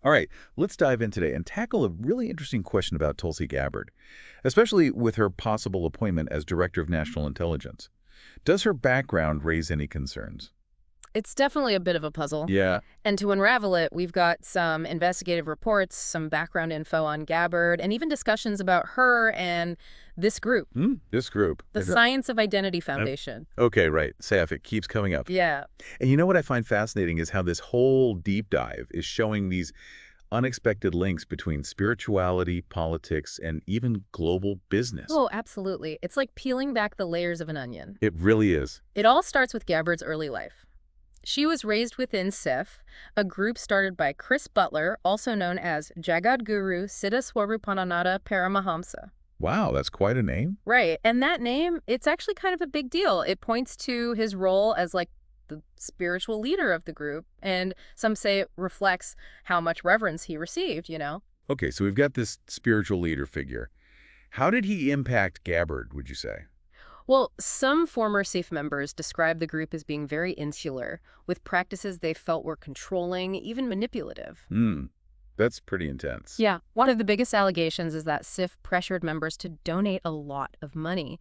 All right, let's dive in today and tackle a really interesting question about Tulsi Gabbard, especially with her possible appointment as Director of National Intelligence. Does her background raise any concerns? It's definitely a bit of a puzzle. Yeah. And to unravel it, we've got some investigative reports, some background info on Gabbard, and even discussions about her and this group, This group. the Science of Identity Foundation. Okay, right. SAF, it keeps coming up. Yeah. And you know what I find fascinating is how this whole deep dive is showing these unexpected links between spirituality, politics, and even global business. Oh, absolutely. It's like peeling back the layers of an onion. It really is. It all starts with Gabbard's early life. She was raised within SIF, a group started by Chris Butler, also known as Jagadguru Siddhaswarupananda Paramahamsa. Wow, that's quite a name. Right. And that name, it's actually kind of a big deal. It points to his role as like the spiritual leader of the group. And some say it reflects how much reverence he received. Okay, so we've got this spiritual leader figure. How did he impact Gabbard, would you say? Well, some former SIF members describe the group as being very insular, with practices they felt were controlling, even manipulative. That's pretty intense. Yeah, one of the biggest allegations is that SIF pressured members to donate a lot of money.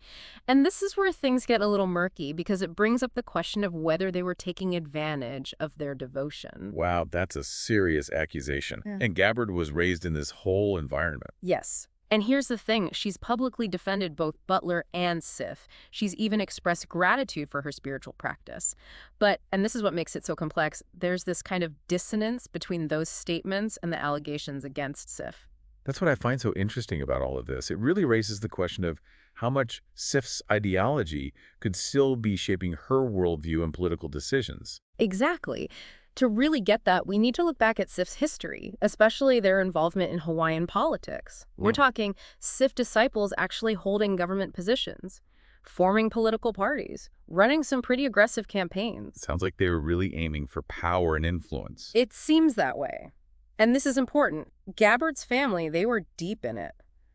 And this is where things get a little murky because it brings up the question of whether they were taking advantage of their devotion. Wow, that's a serious accusation. Yeah. And Gabbard was raised in this whole environment. Yes. And here's the thing, she's publicly defended both Butler and SIF. She's even expressed gratitude for her spiritual practice. But, and this is what makes it so complex, there's this kind of dissonance between those statements and the allegations against SIF. That's what I find so interesting about all of this. It really raises the question of how much SIF's ideology could still be shaping her worldview and political decisions. Exactly. To really get that, we need to look back at SIF's history, especially their involvement in Hawaiian politics. We're talking SIF disciples actually holding government positions, forming political parties, running some pretty aggressive campaigns. Sounds like they were really aiming for power and influence. It seems that way. And this is important. Gabbard's family, they were deep in it.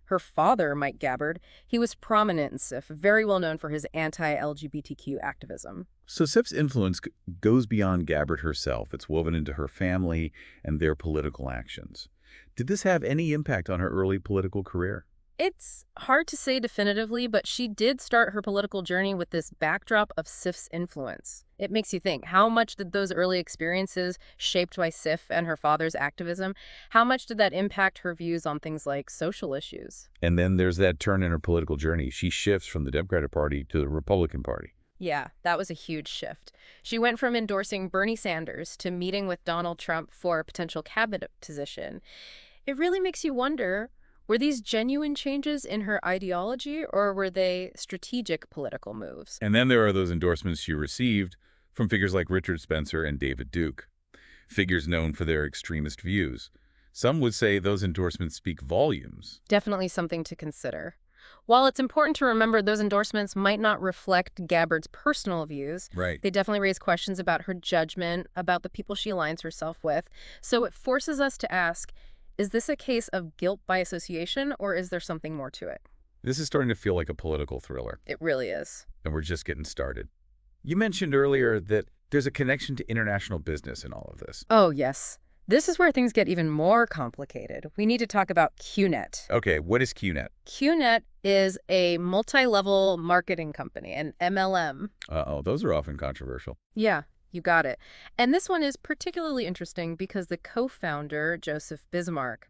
Her father, Mike Gabbard, he was prominent in SIF, very well known for his anti-LGBTQ activism. So SIF's influence goes beyond Gabbard herself. It's woven into her family and their political actions. Did this have any impact on her early political career? It's hard to say definitively, but she did start her political journey with this backdrop of SIF's influence. It makes you think, how much did those early experiences, shaped by SIF and her father's activism, how much did that impact her views on things like social issues? And then there's that turn in her political journey. She shifts from the Democratic Party to the Republican Party. Yeah, that was a huge shift. She went from endorsing Bernie Sanders to meeting with Donald Trump for a potential cabinet position. It really makes you wonder, were these genuine changes in her ideology, or were they strategic political moves? And then there are those endorsements she received from figures like Richard Spencer and David Duke, figures known for their extremist views. Some would say those endorsements speak volumes. Definitely something to consider. While it's important to remember those endorsements might not reflect Gabbard's personal views, Right. they definitely raise questions about her judgment, about the people she aligns herself with. So it forces us to ask, is this a case of guilt by association, or is there something more to it? This is starting to feel like a political thriller, It really is. and we're just getting started. You mentioned earlier that there's a connection to international business in all of this. Oh, yes. This is where things get even more complicated. We need to talk about QNet. Okay, what is QNet? QNet is a multi-level marketing company, an MLM. Uh-oh, those are often controversial. Yeah, you got it. And this one is particularly interesting because the co-founder, Joseph Bismark,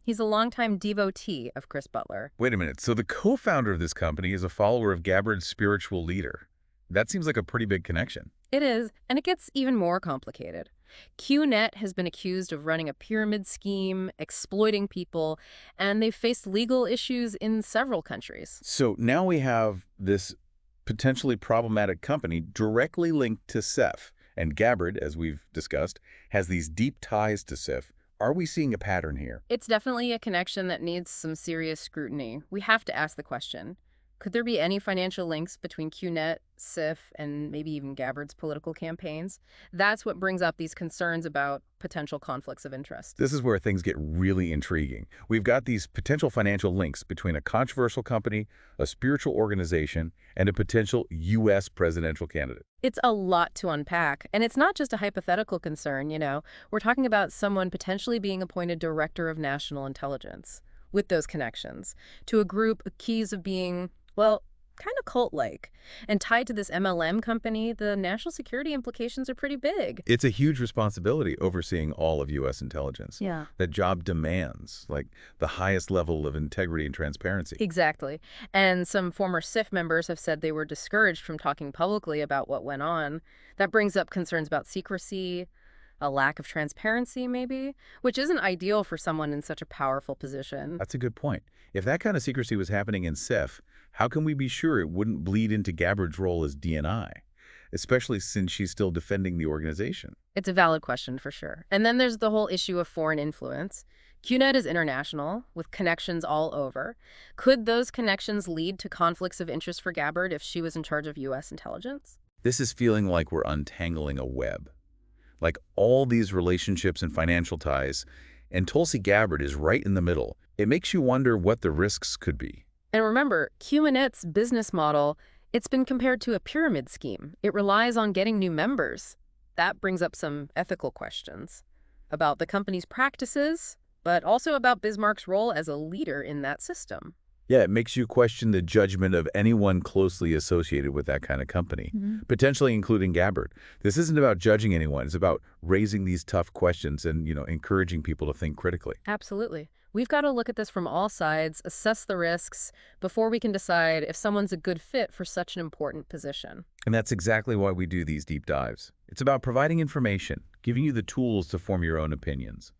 he's a longtime devotee of Chris Butler. Wait a minute, so the co-founder of this company is a follower of Gabbard's spiritual leader. That seems like a pretty big connection. It is, and it gets even more complicated. QNet has been accused of running a pyramid scheme, exploiting people, and they've faced legal issues in several countries. So now we have this potentially problematic company directly linked to SIF. And Gabbard, as we've discussed, has these deep ties to SIF. Are we seeing a pattern here? It's definitely a connection that needs some serious scrutiny. We have to ask the question, Could there be any financial links between QNet, SIF, and maybe even Gabbard's political campaigns? That's what brings up these concerns about potential conflicts of interest. This is where things get really intriguing. We've got these potential financial links between a controversial company, a spiritual organization, and a potential U.S. presidential candidate. It's a lot to unpack, and it's not just a hypothetical concern, you know. We're talking about someone potentially being appointed Director of National Intelligence with those connections to a group accused of being, well, kind of cult-like. And tied to this MLM company, the national security implications are pretty big. It's a huge responsibility overseeing all of U.S. intelligence. Yeah. That job demands, like, the highest level of integrity and transparency. Exactly. And some former SIF members have said they were discouraged from talking publicly about what went on. That brings up concerns about secrecy, a lack of transparency maybe, which isn't ideal for someone in such a powerful position. That's a good point. If that kind of secrecy was happening in SIF, how can we be sure it wouldn't bleed into Gabbard's role as DNI, especially since she's still defending the organization? It's a valid question for sure. And then there's the whole issue of foreign influence. QNet is international, with connections all over. Could those connections lead to conflicts of interest for Gabbard if she was in charge of U.S. intelligence? This is feeling like we're untangling a web. Like all these relationships and financial ties, and Tulsi Gabbard is right in the middle. It makes you wonder what the risks could be. And remember, QNet's business model, it's been compared to a pyramid scheme. It relies on getting new members. That brings up some ethical questions about the company's practices, but also about Bismarck's role as a leader in that system. Yeah, it makes you question the judgment of anyone closely associated with that kind of company, potentially including Gabbard. This isn't about judging anyone. It's about raising these tough questions and, encouraging people to think critically. Absolutely. We've got to look at this from all sides, assess the risks, before we can decide if someone's a good fit for such an important position. And that's exactly why we do these deep dives. It's about providing information, giving you the tools to form your own opinions.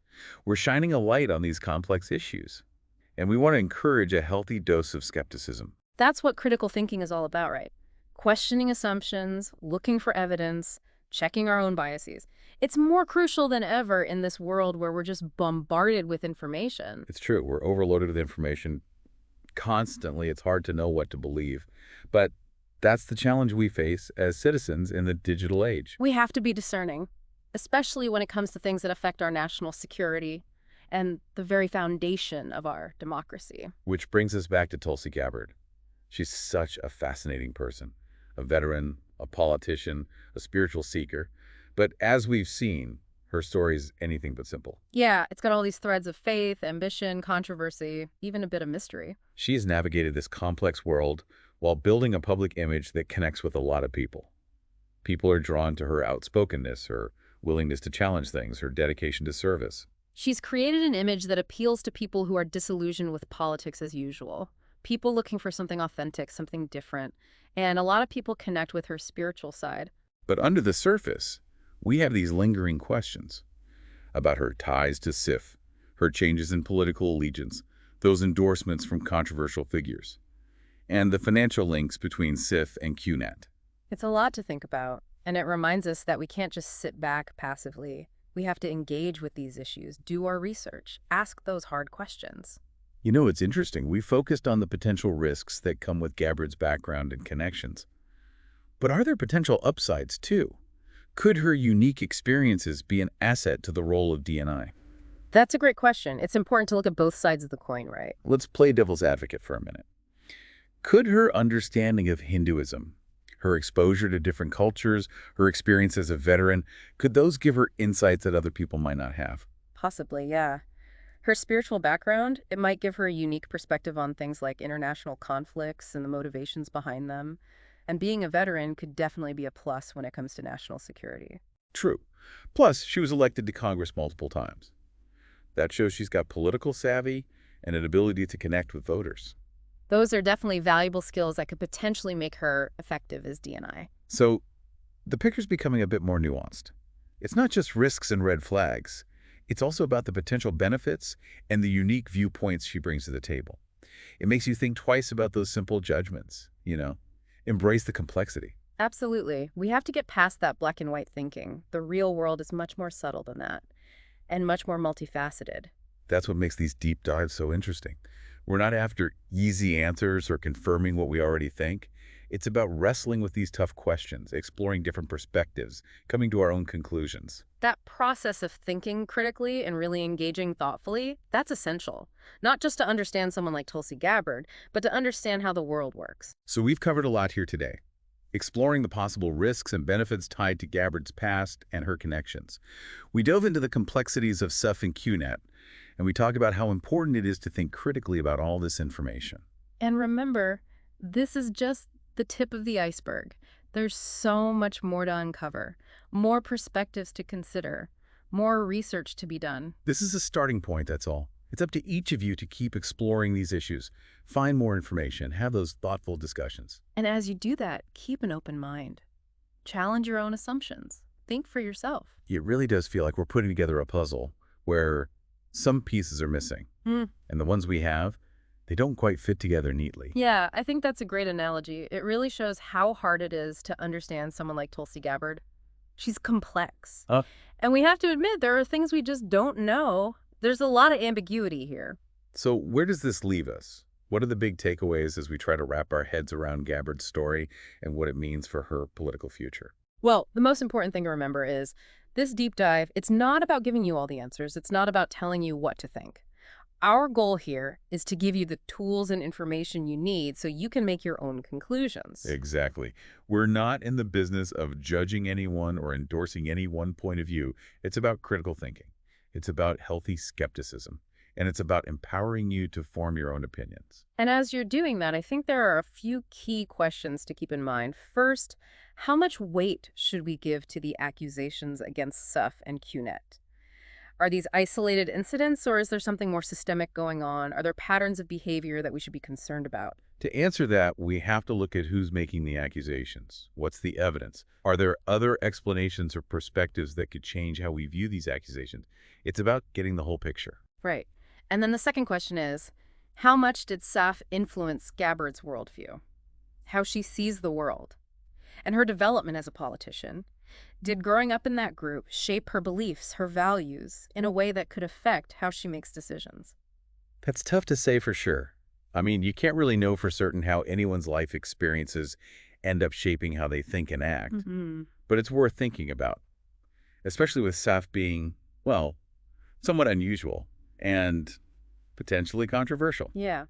We're shining a light on these complex issues. And we want to encourage a healthy dose of skepticism. That's what critical thinking is all about, right? Questioning assumptions, looking for evidence, checking our own biases. It's more crucial than ever in this world where we're just bombarded with information. It's true. We're overloaded with information constantly. It's hard to know what to believe. But that's the challenge we face as citizens in the digital age. We have to be discerning, especially when it comes to things that affect our national security and the very foundation of our democracy. Which brings us back to Tulsi Gabbard. She's such a fascinating person, a veteran, a politician, a spiritual seeker. But as we've seen, her story is anything but simple. Yeah, it's got all these threads of faith, ambition, controversy, even a bit of mystery. She has navigated this complex world while building a public image that connects with a lot of people. People are drawn to her outspokenness, her willingness to challenge things, her dedication to service. She's created an image that appeals to people who are disillusioned with politics as usual, people looking for something authentic, something different, and a lot of people connect with her spiritual side. But under the surface, we have these lingering questions about her ties to SIF, her changes in political allegiance, those endorsements from controversial figures, and the financial links between SIF and QNet. It's a lot to think about, and it reminds us that we can't just sit back passively. We have to engage with these issues, do our research, ask those hard questions. It's interesting. We focused on the potential risks that come with Gabbard's background and connections. But are there potential upsides, too? Could her unique experiences be an asset to the role of DNI? That's a great question. It's important to look at both sides of the coin, right? Let's play devil's advocate for a minute. Could her understanding of Hinduism, her exposure to different cultures, her experience as a veteran, could those give her insights that other people might not have? Possibly, yeah. Her spiritual background, it might give her a unique perspective on things like international conflicts and the motivations behind them. And being a veteran could definitely be a plus when it comes to national security. True. Plus, she was elected to Congress multiple times. That shows she's got political savvy and an ability to connect with voters. Those are definitely valuable skills that could potentially make her effective as DNI. So, the picture's becoming a bit more nuanced. It's not just risks and red flags. It's also about the potential benefits and the unique viewpoints she brings to the table. It makes you think twice about those simple judgments, Embrace the complexity. Absolutely. We have to get past that black and white thinking. The real world is much more subtle than that, and much more multifaceted. That's what makes these deep dives so interesting. We're not after easy answers or confirming what we already think. It's about wrestling with these tough questions, exploring different perspectives, coming to our own conclusions. That process of thinking critically and really engaging thoughtfully, that's essential. Not just to understand someone like Tulsi Gabbard, but to understand how the world works. So we've covered a lot here today, exploring the possible risks and benefits tied to Gabbard's past and her connections. We dove into the complexities of SIF and QNet, and we talked about how important it is to think critically about all this information. And remember, this is just the tip of the iceberg. There's so much more to uncover, more perspectives to consider, more research to be done. This is a starting point, that's all. It's up to each of you to keep exploring these issues, find more information, have those thoughtful discussions. And as you do that, keep an open mind. Challenge your own assumptions. Think for yourself. It really does feel like we're putting together a puzzle where some pieces are missing, and the ones we have, they don't quite fit together neatly. Yeah, I think that's a great analogy. It really shows how hard it is to understand someone like Tulsi Gabbard. She's complex. And we have to admit, there are things we just don't know. There's a lot of ambiguity here. So where does this leave us? What are the big takeaways as we try to wrap our heads around Gabbard's story and what it means for her political future? Well, the most important thing to remember is this deep dive, it's not about giving you all the answers. It's not about telling you what to think. Our goal here is to give you the tools and information you need so you can make your own conclusions. Exactly. We're not in the business of judging anyone or endorsing any one point of view. It's about critical thinking. It's about healthy skepticism. And it's about empowering you to form your own opinions. And as you're doing that, I think there are a few key questions to keep in mind. First, how much weight should we give to the accusations against SIF and QNet? Are these isolated incidents, or is there something more systemic going on? Are there patterns of behavior that we should be concerned about? To answer that, we have to look at who's making the accusations. What's the evidence? Are there other explanations or perspectives that could change how we view these accusations? It's about getting the whole picture. Right. And then the second question is, how much did SIF influence Gabbard's worldview? How she sees the world? And her development as a politician? Did growing up in that group shape her beliefs, her values, in a way that could affect how she makes decisions? That's tough to say for sure. I mean, you can't really know for certain how anyone's life experiences end up shaping how they think and act. But it's worth thinking about, especially with SIF being, well, somewhat unusual and potentially controversial. Yeah.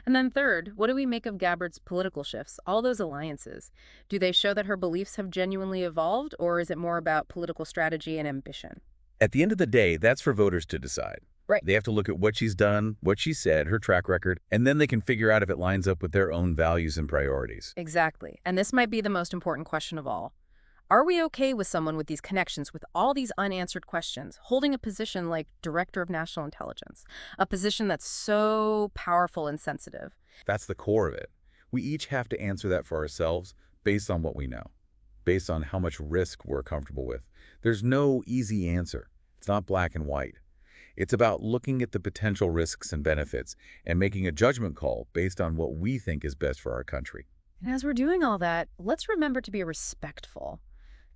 And then third, what do we make of Gabbard's political shifts, all those alliances? Do they show that her beliefs have genuinely evolved, or is it more about political strategy and ambition? At the end of the day, that's for voters to decide. Right. They have to look at what she's done, what she said, her track record, and then they can figure out if it lines up with their own values and priorities. Exactly. And this might be the most important question of all. Are we okay with someone with these connections, with all these unanswered questions, holding a position like Director of National Intelligence, a position that's so powerful and sensitive? That's the core of it. We each have to answer that for ourselves based on what we know, based on how much risk we're comfortable with. There's no easy answer. It's not black and white. It's about looking at the potential risks and benefits and making a judgment call based on what we think is best for our country. And as we're doing all that, let's remember to be respectful,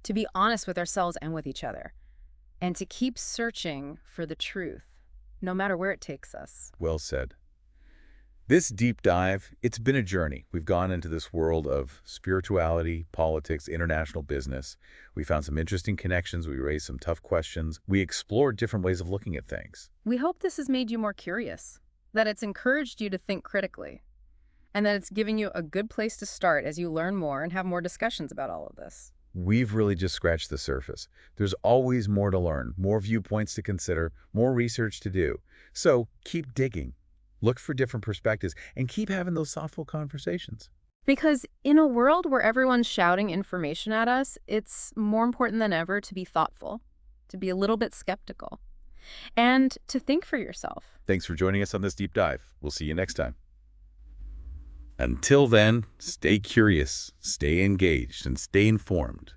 to be honest with ourselves and with each other, and to keep searching for the truth, no matter where it takes us. Well said. This deep dive, it's been a journey. We've gone into this world of spirituality, politics, international business. We found some interesting connections. We raised some tough questions. We explored different ways of looking at things. We hope this has made you more curious, that it's encouraged you to think critically, and that it's given you a good place to start as you learn more and have more discussions about all of this. We've really just scratched the surface. There's always more to learn, more viewpoints to consider, more research to do. So keep digging, look for different perspectives, and keep having those thoughtful conversations. Because in a world where everyone's shouting information at us, it's more important than ever to be thoughtful, to be a little bit skeptical, and to think for yourself. Thanks for joining us on this deep dive. We'll see you next time. Until then, stay curious, stay engaged, and stay informed.